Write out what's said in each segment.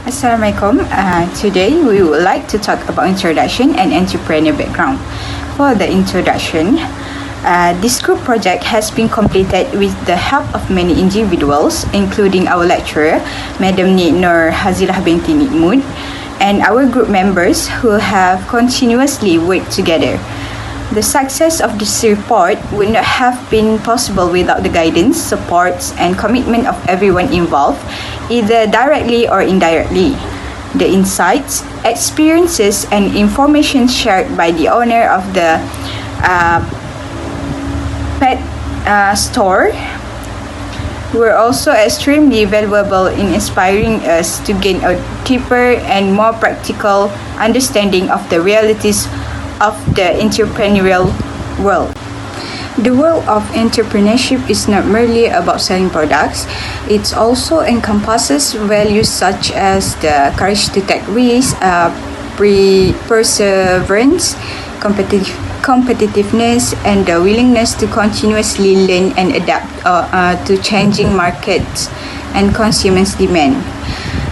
Assalamualaikum. Today we would like to talk about introduction and entrepreneur background. For the introduction, this group project has been completed with the help of many individuals, including our lecturer, Madam Nik Nur Hazilah binti Nikmud, and our group members who have continuously worked together. The success of this report would not have been possible without the guidance, support, and commitment of everyone involved, either directly or indirectly. The insights, experiences, and information shared by the owner of the pet store were also extremely valuable in inspiring us to gain a deeper and more practical understanding of the realities of the entrepreneurial world. The world of entrepreneurship is not merely about selling products, it also encompasses values such as the courage to take risks, perseverance, competitiveness, and the willingness to continuously learn and adapt to changing markets and consumers' demand.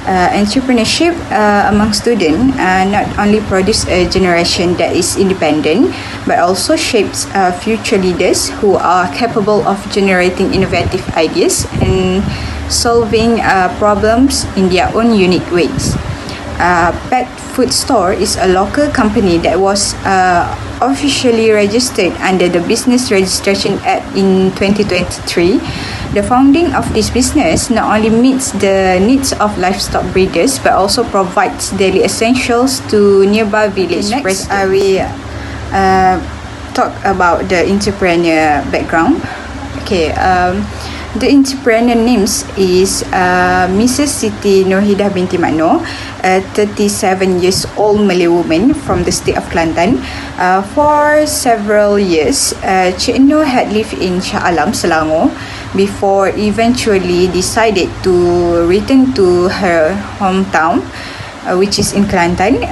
Entrepreneurship among students not only produce a generation that is independent, but also shapes future leaders who are capable of generating innovative ideas and solving problems in their own unique ways. Pet Food Store is a local company that was officially registered under the Business Registration Act in 2023. The founding of this business not only meets the needs of livestock breeders but also provides daily essentials to nearby villages. Next, we talk about the entrepreneur background. The entrepreneur names is Mrs. Siti Nurhidah binti Makno, a 37 years old Malay woman from the state of Kelantan. For several years, Cik Nur had lived in Shah Alam, Selangor, before eventually decided to return to her hometown, which is in Kelantan.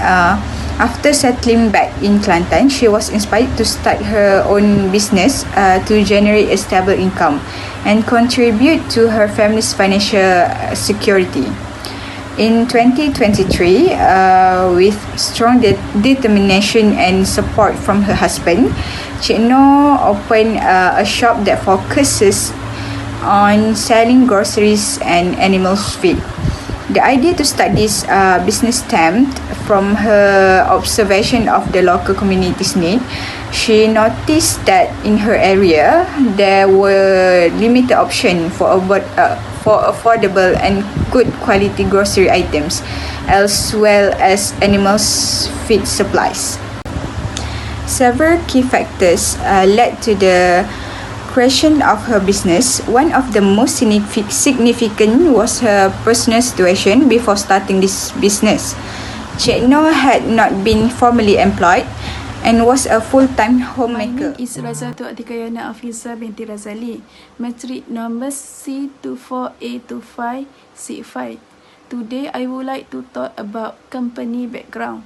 After settling back in Kelantan, she was inspired to start her own business to generate a stable income and contribute to her family's financial security. In 2023, with strong determination and support from her husband, Cik Nur opened a shop that focuses on selling groceries and animal feed. The idea to start this business stemmed from her observation of the local community's need. She noticed that in her area, there were limited options for affordable and good quality grocery items, as well as animal feed supplies. Several key factors led to the creation of her business. One of the most significant was her personal situation before starting this business. Cik Nur had not been formally employed and was a full-time homemaker. My name is Razatu Atikayana Afiza binti Razali, metric number C24A2565. Today I would like to talk about company background.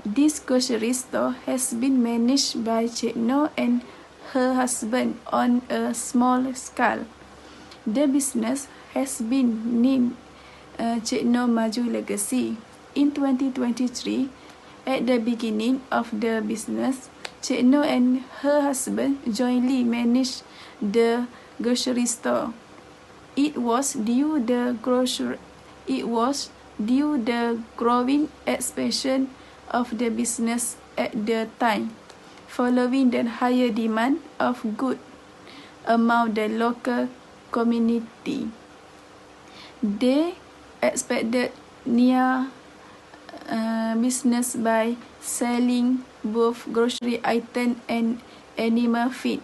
This grocery store has been managed by Cik Nur and her husband on a small scale. The business has been named Cik Nur Maju Legacy. In 2023, at the beginning of the business, Cik Nur and her husband jointly managed the grocery store. It was due the growing expansion of the business at the time, following the higher demand of goods among the local community. They expanded near business by selling both grocery items and animal feed.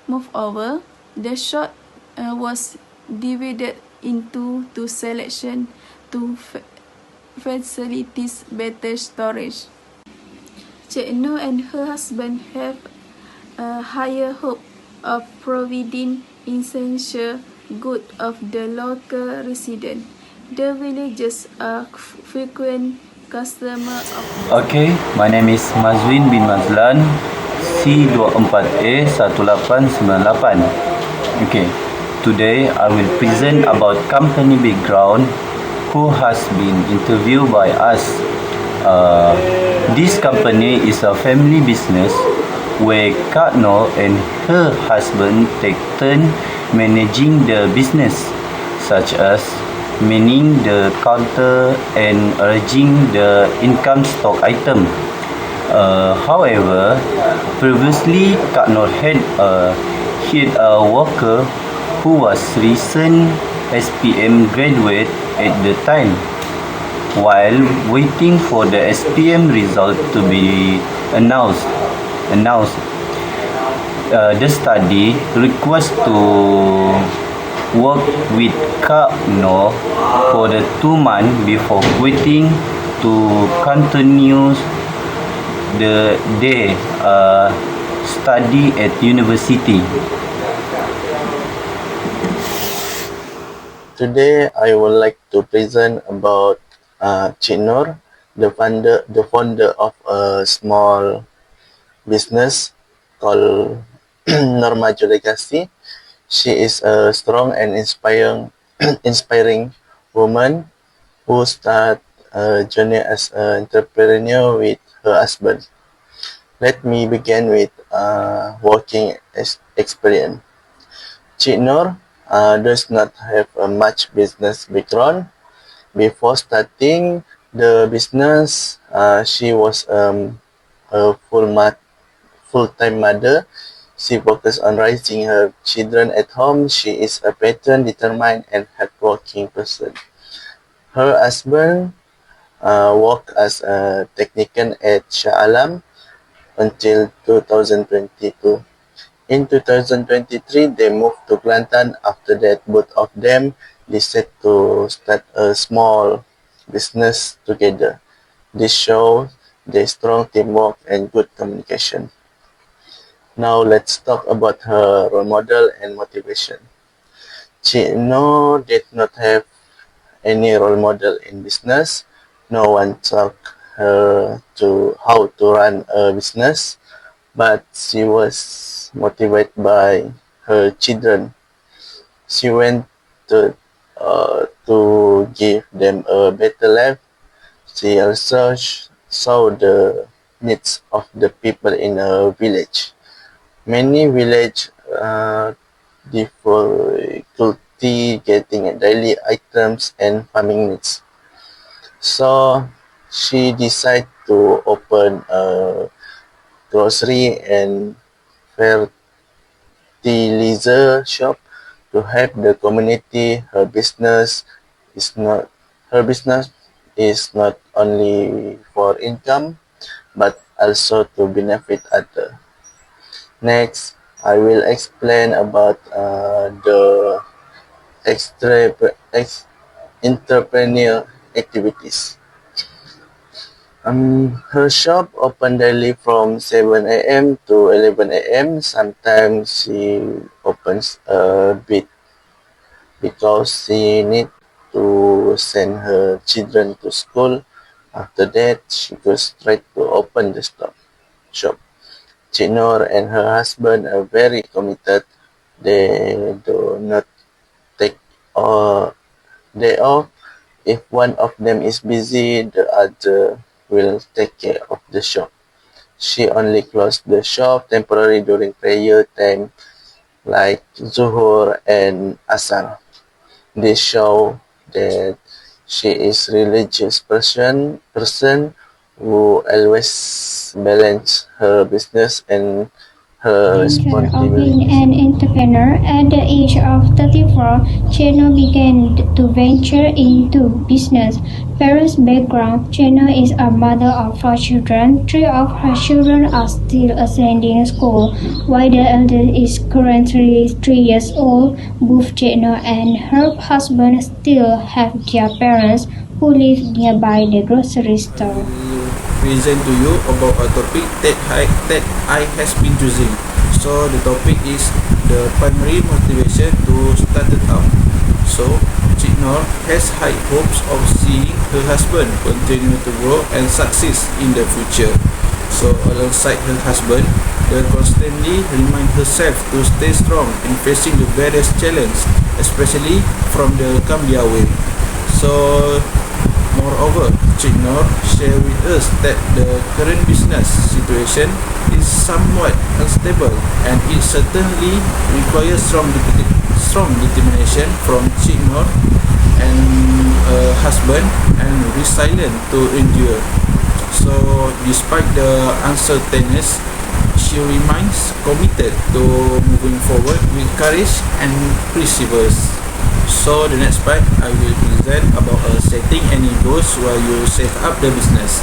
Moreover, the shop was divided into two sections to facilitate better storage. Cik Nur and her husband have a higher hope of providing essential good of the local resident. The villagers are frequent customers of Okay, my name is Mazwin bin Mazlan, C24A1898. Okay, today I will present about company background who has been interviewed by us. This company is a family business where Kak Noor and her husband take turn managing the business, such as manning the counter and arranging the income stock item. However, previously Kak Noor had a worker who was recent SPM graduate at the time. While waiting for the SPM result to be announced, the study request to work with Kak Noor for the 2 months before waiting to continue their study at university. Today, I would like to present about Cik Noor, the founder of a small business called Norma Gelagat. She is a strong and inspiring woman who start a journey as an entrepreneur with her husband. Let me begin with working experience. Cik Noor does not have much business background. Before starting the business, she was a full-time mother. She focused on raising her children at home. She is a patient, determined, and hardworking person. Her husband worked as a technician at Shah Alam until 2022. In 2023, they moved to Kelantan. After that, both of them decided to start a small business together. This shows their strong teamwork and good communication. Now let's talk about her role model and motivation. Cik Noor did not have any role model in business. No one taught her to how to run a business, but she was motivated by her children. She went to give them a better life. She also saw the needs of the people in a village. Many village difficulty getting daily items and farming needs. So she decided to open a grocery and fertilizer shop to help the community. Her business is not only for income but also to benefit others. Next, I will explain about the entrepreneur activities. Her shop open daily from 7 a.m. to 11 a.m. Sometimes she opens a bit because she need to send her children to school. After that, she goes straight to open the shop. Cik Noor and her husband are very committed. They do not take a day off. If one of them is busy, the other will take care of the shop. She only closed the shop temporarily during prayer time like Zuhur and Asar. This show that she is religious person who always balance her business and her Of being responsibilities. an entrepreneur, at the age of 34, Cheno began to venture into business. Parents' background: Cheno is a mother of 4 children. 3 of her children are still attending school, while the eldest is currently 3 years old. Both Cheno and her husband still have their parents who live nearby the grocery store. Present to you about a topic that I has been choosing. So the topic is the primary motivation to start it up. So Cik Nur has high hopes of seeing her husband continue to grow and succeed in the future. So alongside her husband, they constantly remind herself to stay strong in facing the various challenges, especially from the Gambia way. So moreover, Cik Nur share with us that the current business situation is somewhat unstable and it certainly requires strong determination from Cik Nur and her husband and resilience to endure. So despite the uncertainties, she remains committed to moving forward with courage and perseverance. So the next part, I will present about setting any goals while you set up the business.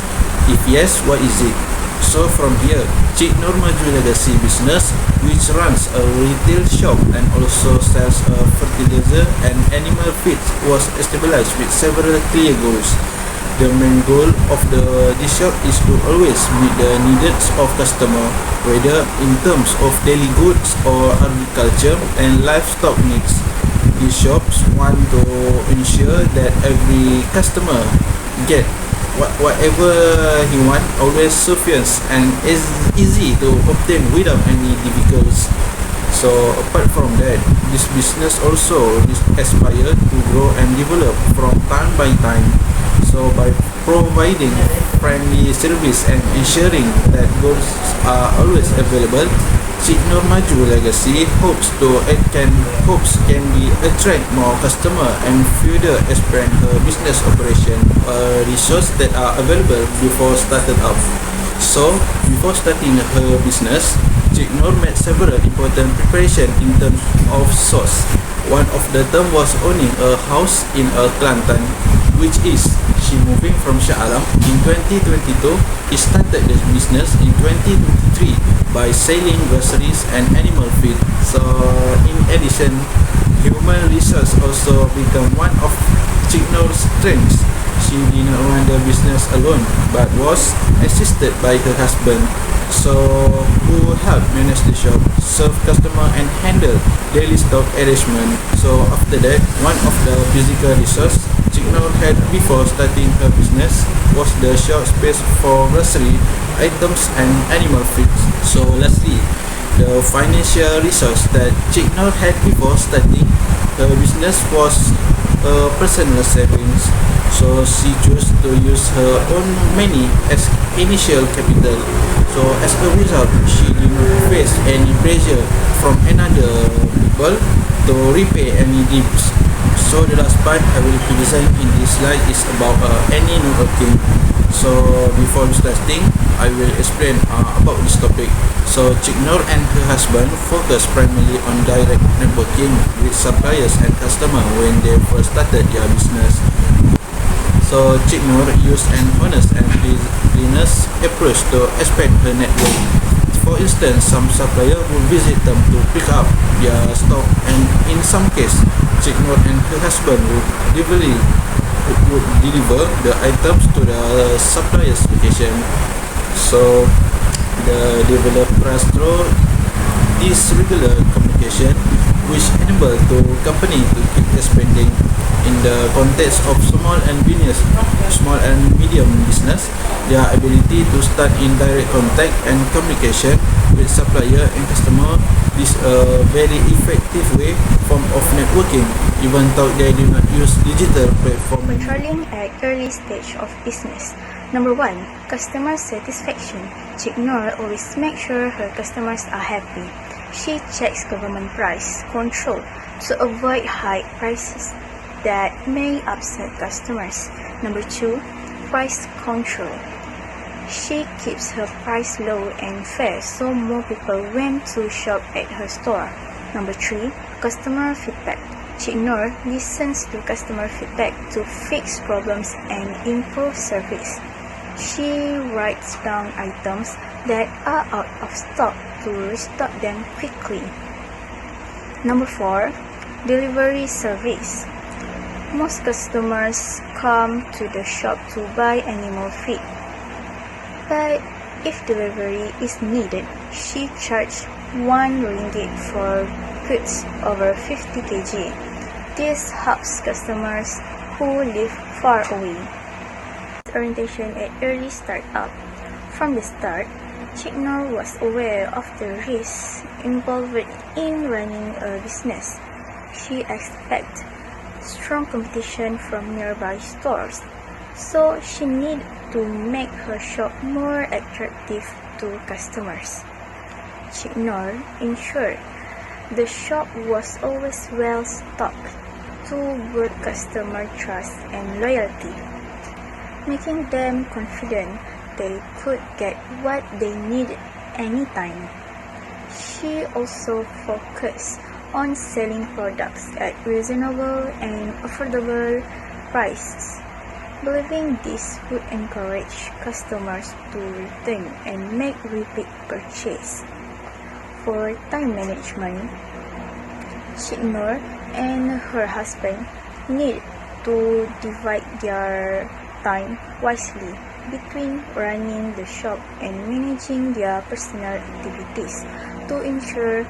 If yes, what is it? So from here, Cik Nur Maju Legacy Business, which runs a retail shop and also sells fertilizer and animal feed, was established with several clear goals. The main goal of this shop is to always meet the needs of customer, whether in terms of daily goods or agriculture and livestock needs. These shops want to ensure that every customer get whatever he want, always sufficient and is easy to obtain without any difficulties. So apart from that, this business also aspire to grow and develop from time by time. So by providing friendly service and ensuring that goods are always available, Cik Nur Maju Legacy hopes can be attract more customer and further expand her business operation, resources that are available before started up. So before starting her business, Cik Nur made several important preparations in terms of source. One of the term was owning a house in Kelantan, which is she moving from Shah Alam in 2022. He started the business in 2023 by selling groceries and animal feed. So in addition, human resource also become one of Cik Nur's strengths. She did not run the business alone but was assisted by her husband, so who helped manage the shop, serve customer and handle daily stock arrangement. So after that, one of the physical resource Cik Nur had before starting her business was the shop space for grocery items and animal feed. So lastly, the financial resource that Cik Nur had before starting her business was personal savings. So she chose to use her own money as initial capital. So as a result, she did not face any pressure from another people to repay any debts. So the last part I will present in this slide is about any networking. So before starting, I will explain about this topic. So Cik Nur and her husband focus primarily on direct networking with suppliers and customers when they first started their business. So Cik Nur used an honest and cleanest approach to expand her network. For instance, some suppliers would visit them to pick up their stock, and in some cases, Cik Nur and her husband would deliver the items to the supplier's location. So the developer through this regular communication, which enable the company to keep expanding. In the context of small and medium business, their ability to start in direct contact and communication with supplier and customer is a very effective form of networking, even though they do not use digital platform. Controlling at early stage of business. Number 1, customer satisfaction. Cik Nur always makes sure her customers are happy. She checks government price control to avoid high prices that may upset customers. Number 2, price control. She keeps her price low and fair so more people went to shop at her store. Number 3, customer feedback. Cik Nur listens to customer feedback to fix problems and improve service. She writes down items that are out of stock to restock them quickly. Number 4, delivery service. Most customers come to the shop to buy animal feed, but if delivery is needed, she charges 1 ringgit for goods over 50 kg. This helps customers who live far away. Orientation at early startup. From the start, Chiknor was aware of the risks involved in running a business. She expected strong competition from nearby stores, so she needed to make her shop more attractive to customers. Chiknor ensured the shop was always well stocked to build customer trust and loyalty, making them confident they could get what they needed anytime. She also focused on selling products at reasonable and affordable prices, believing this would encourage customers to return and make repeat purchase. For time management, Chiknor and her husband need to divide their time wisely between running the shop and managing their personal activities to ensure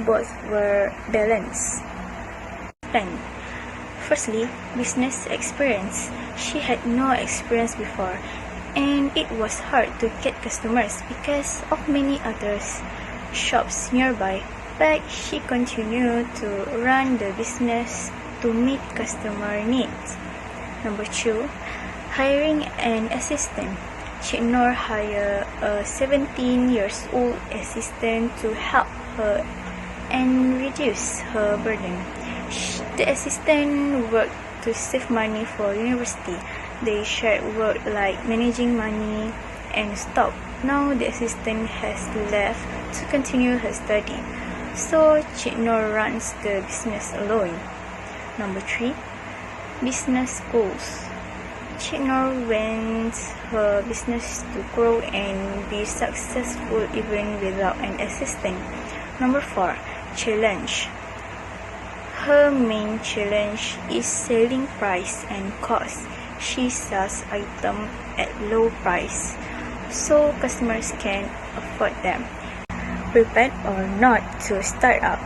both were balanced. 10. Firstly, business experience. She had no experience before, and it was hard to get customers because of many other shops nearby, but she continued to run the business to meet customer needs. Number 2, hiring an assistant. Chiknor hired a 17-year-old assistant to help her and reduce her burden. The assistant worked to save money for university. They shared work like managing money and stock. Now the assistant has left to continue her study, so Chiknor runs the business alone. Number 3, business goals. Chiknor wants her business to grow and be successful even without an assistant. Number 4, challenge. Her main challenge is selling price and cost. She sells items at low price, so customers can afford them. Prepared or not to start up.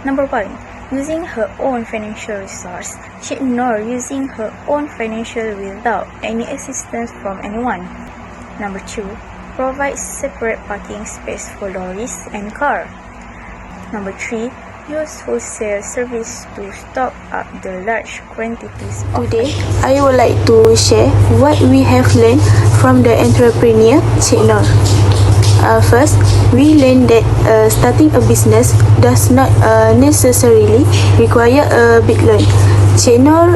Number 1, using her own financial resource. Chiknor using her own financial without any assistance from anyone. Number 2, provide separate parking space for lorries and car. Number 3, use wholesale service to stock up the large quantities of Today, I would like to share what we have learned from the entrepreneur Chiknor. First, we learned that starting a business does not necessarily require a big loan. Chiknor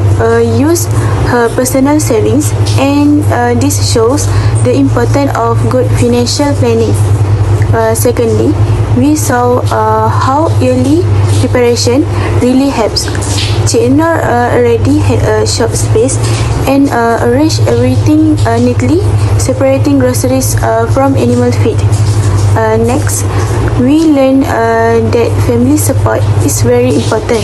used her personal savings, and this shows the importance of good financial planning. Secondly, we saw how early preparation really helps. Chiknor already had a shop space and arranged everything neatly, separating groceries from animal feed. Next, we learned that family support is very important.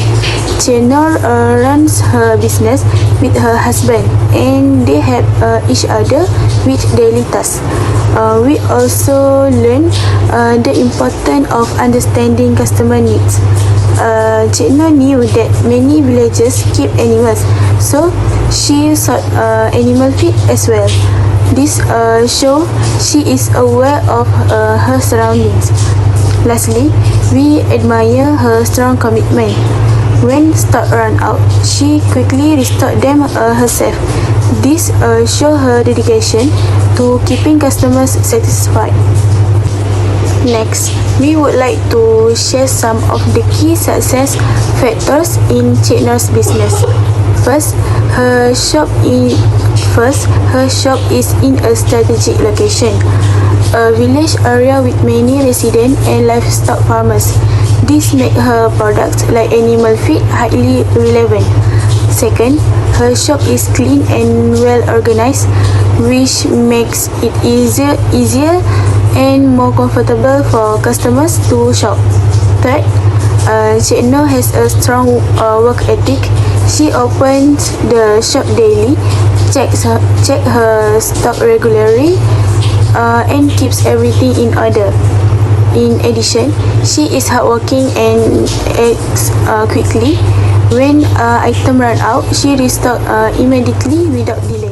Chiknor runs her business with her husband, and they help each other with daily tasks. We also learned the importance of understanding customer needs. Chiknor knew that many villages keep animals, so she sought animal feed as well. This shows she is aware of her surroundings. Lastly, we admire her strong commitment. When stock ran out, she quickly restored them herself. This shows her dedication to keeping customers satisfied. Next, we would like to share some of the key success factors in Chiknor's business. First, her shop is in a strategic location, a village area with many residents and livestock farmers. This makes her products like animal feed highly relevant. Second, her shop is clean and well organized, which makes it easier and more comfortable for customers to shop. Third, Chiknor has a strong work ethic. She opens the shop daily, checks her stock regularly, and keeps everything in order. In addition, she is hardworking and acts quickly. When item run out, she restock immediately without delay.